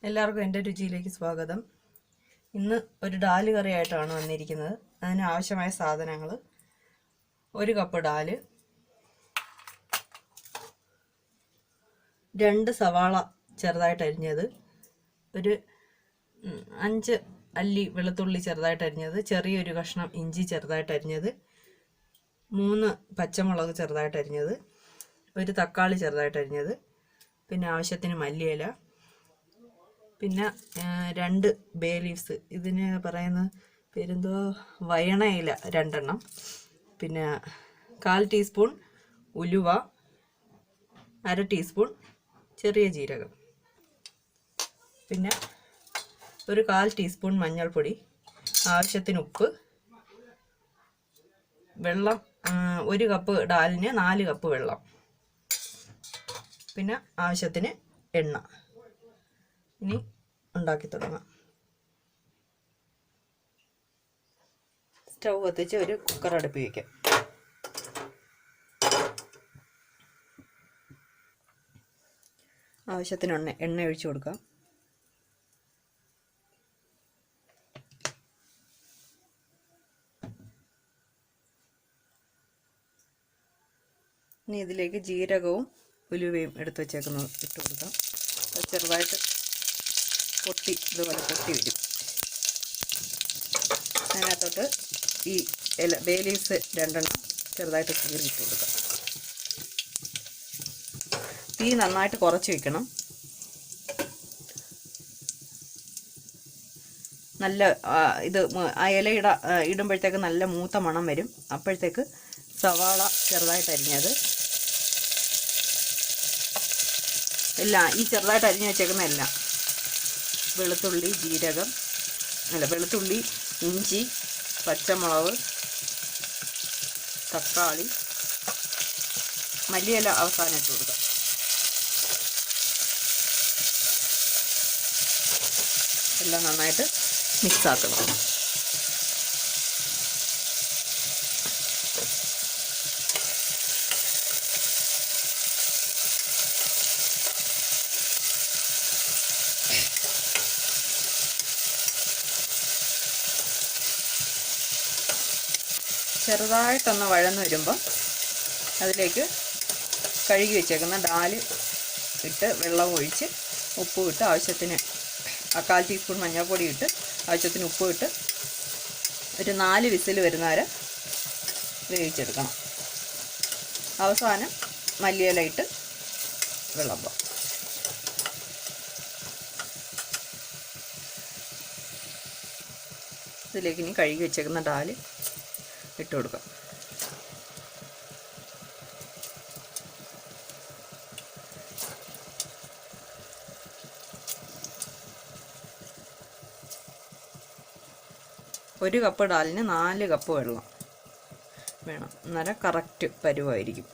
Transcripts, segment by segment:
എല്ലാവർക്കും എൻ്റെ രുചിയിലേക്ക് സ്വാഗതം. ഇന്ന് ഒരു ഡാല് കറിയായിട്ടാണ് വന്നിരിക്കുന്നത്. അതിന് ആവശ്യമായ സാധനങ്ങൾ: 1 കപ്പ് ഡാല്, 2 സവാള ചെറുതായിട്ട് അരിഞ്ഞത്, ഒരു 5 അല്ലി വെളുത്തുള്ളി ചെറുതായിട്ട് അരിഞ്ഞത്, ചെറിയൊരു കഷ്ണം ഇഞ്ചി ചെറുതായിട്ട് അരിഞ്ഞത്, 3 പച്ചമുളക് ചെറുതായിട്ട് അരിഞ്ഞത്, ഒരു തക്കാളി ചെറുതായിട്ട് അരിഞ്ഞത്, പിന്നെ ആവശ്യത്തിന് മല്ലിയില, പിന്നെ 2 ബേ ലീവ്സ്, ഇതിന് പറയുന്ന പേരെന്തോ, വയണയില 2 എണ്ണം, പിന്നെ 1/4 ടീസ്പൂൺ ഉലുവ, 1/2 ടീസ്പൂൺ ചെറിയ ജീരകം, പിന്നെ ഒരു 1/4 ടീസ്പൂൺ മഞ്ഞൾപ്പൊടി, ആവശ്യത്തിന് ഉപ്പ്, വെള്ളം 1 കപ്പ് ഡാലിന് 4 കപ്പ് വെള്ളം, പിന്നെ ആവശ്യത്തിന് എണ്ണ. ഇനി ഉണ്ടാക്കി തുടങ്ങാം. സ്റ്റൗ കത്തിച്ച് ഒരു കുക്കർ അടുപ്പി വയ്ക്കാം. ആവശ്യത്തിന് എണ്ണ ഒഴിച്ചു കൊടുക്കാം. ഇനി ഇതിലേക്ക് ജീരകവും ഉലുവയും എടുത്ത് വെച്ചേക്കുന്നത് ഇട്ട് കൊടുക്കാം. ചെറുതായിട്ട് ഇതുപോലെ പൊട്ടി വരും. അതിനകത്തോട്ട് ഈ ബേ ലീവ്സ് 2 എണ്ണം ചെറുതായിട്ട് കീറിയിട്ട് കൊടുക്കാം. തീ നന്നായിട്ട് കുറച്ച് വയ്ക്കണം. നല്ല ഇത് ഇല ഇടുമ്പോഴത്തേക്ക് നല്ല മൂത്ത മണം വരും. അപ്പോഴത്തേക്ക് സവാള ചെറുതായിട്ട് അരിഞ്ഞത് എല്ലാം, ഈ ചെറുതായിട്ട് അരിഞ്ഞ് വെച്ചേക്കുന്ന എല്ലാം, വെളുത്തുള്ളി, വെളുത്തുള്ളി, ഇഞ്ചി, പച്ചമുളക്, തക്കാളി, മല്ലിയില അവസാനം ഇട്ട് കൊടുക്കാം. എല്ലാം നന്നായിട്ട് മിക്സ് ആക്കണം. ചെറുതായിട്ടൊന്ന് വഴന്ന് വരുമ്പോൾ അതിലേക്ക് കഴുകി വെച്ചേക്കുന്ന ഡാല് ഇട്ട് വെള്ളം ഒഴിച്ച് ഉപ്പും ഇട്ട് ആവശ്യത്തിന് 1/4 ടീസ്പൂൺ മഞ്ഞൾപ്പൊടി ഇട്ട് ആവശ്യത്തിന് ഉപ്പും ഇട്ട് ഒരു 4 വിസിൽ വരുന്നവരെ വേവിച്ചെടുക്കണം. അവസാനം മല്ലിയില ഇട്ട് വിളമ്പാം. ഇതിലേക്ക് ഇനി കഴുകി വെച്ചേക്കുന്ന ഡാല് ഇട്ട് കൊടുക്കാം. ഒരു കപ്പ് ഡാലിന് 4 കപ്പ് വെള്ളം വേണം. അന്നേരം കറക്റ്റ് പരുവായിരിക്കും.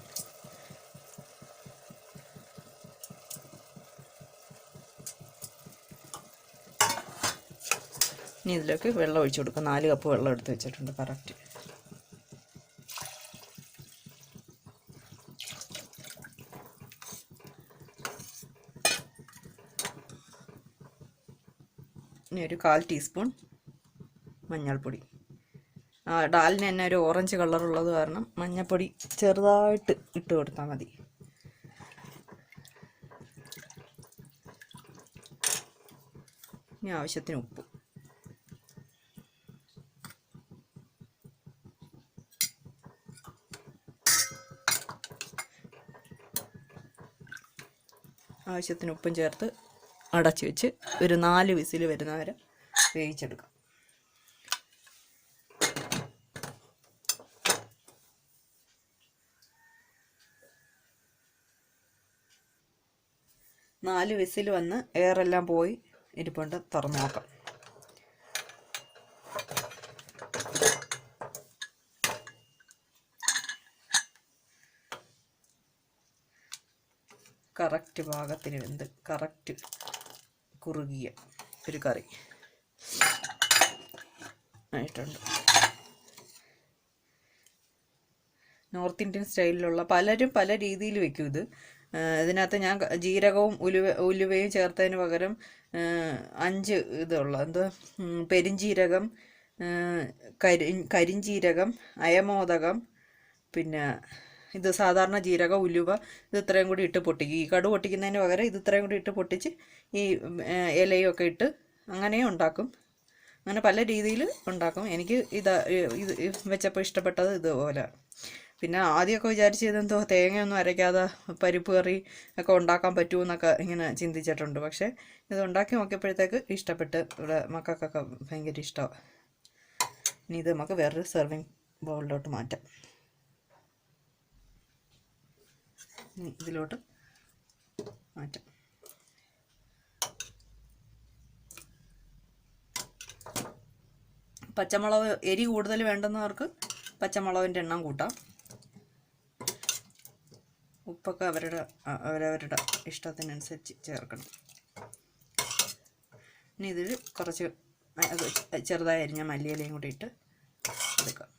ഇനി ഇതിലേക്ക് വെള്ളം ഒഴിച്ചു കൊടുക്കാം. 4 കപ്പ് വെള്ളം എടുത്ത് വെച്ചിട്ടുണ്ട് കറക്റ്റ്. ഇനി ഒരു 1/4 ടീസ്പൂൺ മഞ്ഞൾപ്പൊടി. ഡാലിന് തന്നെ ഒരു ഓറഞ്ച് കളറുള്ളത് കാരണം മഞ്ഞൾപ്പൊടി ചെറുതായിട്ട് ഇട്ട് കൊടുത്താൽ മതി. ഇനി ആവശ്യത്തിന് ഉപ്പ്. ആവശ്യത്തിന് ഉപ്പും ചേർത്ത് അടച്ചു വെച്ച് ഒരു 4 വിസിൽ വരുന്നവരെ വേവിച്ചെടുക്കാം. നാല് വിസിൽ വന്ന് എയറെല്ലാം പോയി ഇരിപ്പുണ്ട്. തുറന്ന് നോക്കാം. കറക്റ്റ് പാകത്തിന് വെന്ത് കറക്റ്റ് കുറുകിയ ഒരു കറി ആയിട്ടുണ്ട്. നോർത്ത് ഇന്ത്യൻ സ്റ്റൈലിലുള്ള പലരും പല രീതിയിൽ വെക്കും ഇത്. ഇതിനകത്ത് ഞാൻ ജീരകവും ഉലുവയും ചേർത്തതിന് പകരം 5 ഇതുള്ള എന്തോ പെരിഞ്ജീരകം, കരിഞ്ജീരകം, അയമോദകം, പിന്നെ ഇത് സാധാരണ ജീരകം, ഉലുവ, ഇത് ഇത്രയും കൂടി ഇട്ട് പൊട്ടിക്കും. ഈ കടു പൊട്ടിക്കുന്നതിന് പകരം ഇത് ഇത്രയും കൂടി ഇട്ട് പൊട്ടിച്ച് ഈ ഇലയും ഒക്കെ ഇട്ട് അങ്ങനെയും ഉണ്ടാക്കും. അങ്ങനെ പല രീതിയിൽ ഉണ്ടാക്കും. എനിക്ക് ഇത് വെച്ചപ്പോൾ ഇഷ്ടപ്പെട്ടത് ഇതുപോലെ. പിന്നെ ആദ്യമൊക്കെ വിചാരിച്ചതെന്തോ തേങ്ങയൊന്നും അരയ്ക്കാതെ പരിപ്പ് കറി ഒക്കെ ഉണ്ടാക്കാൻ പറ്റുമെന്നൊക്കെ ഇങ്ങനെ ചിന്തിച്ചിട്ടുണ്ട്. പക്ഷേ ഇത് ഉണ്ടാക്കി നോക്കിയപ്പോഴത്തേക്ക് ഇഷ്ടപ്പെട്ട് ഇവിടെ മക്കൾക്കൊക്കെ ഭയങ്കര ഇഷ്ടമാണ്. ഇനി ഇത് നമുക്ക് വേറൊരു സെർവിങ് ബൗളിലോട്ട് മാറ്റാം. ഇനി ഇതിലോട്ട് മാറ്റാം. പച്ചമുളക് എരി കൂടുതൽ വേണ്ടുന്നവർക്ക് പച്ചമുളകിൻ്റെ എണ്ണം കൂട്ടാം. ഉപ്പൊക്കെ അവരവരുടെ ഇഷ്ടത്തിനനുസരിച്ച് ചേർക്കണം. ഇനി ഇതിൽ കുറച്ച് ചെറുതായി അരിഞ്ഞ മല്ലിയിലയും കൂടി ഇട്ട് എടുക്കാം.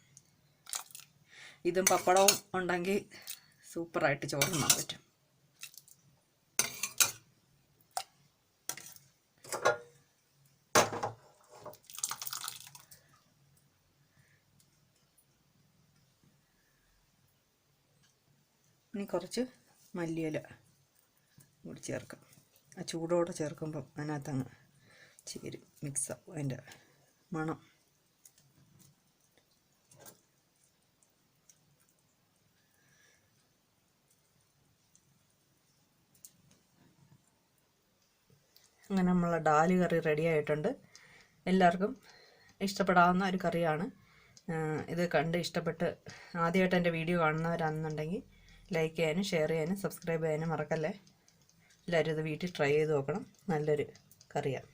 ഇതും പപ്പടവും ഉണ്ടെങ്കിൽ സൂപ്പറായിട്ട് ചോറ് തിന്നാൻ പറ്റും. ഇനി കുറച്ച് മല്ലിയില കൂടി ചേർക്കാം. ആ ചൂടോടെ ചേർക്കുമ്പം അതിനകത്തങ്ങ് ചേരും, മിക്സാവും അതിൻ്റെ മണം. അങ്ങനെ നമ്മളെ ഡാല് കറി റെഡി ആയിട്ടുണ്ട്. എല്ലാവർക്കും ഇഷ്ടപ്പെടാവുന്ന ഒരു കറിയാണ്. ഇത് കണ്ട് ഇഷ്ടപ്പെട്ട് ആദ്യമായിട്ട് എൻ്റെ വീഡിയോ കാണുന്നവരാണെന്നുണ്ടെങ്കിൽ ലൈക്ക് ചെയ്യാനും ഷെയർ ചെയ്യാനും സബ്സ്ക്രൈബ് ചെയ്യാനും മറക്കല്ലേ. എല്ലാവരും ഇത് വീട്ടിൽ ട്രൈ ചെയ്ത് നോക്കണം. നല്ലൊരു കറിയാണ്.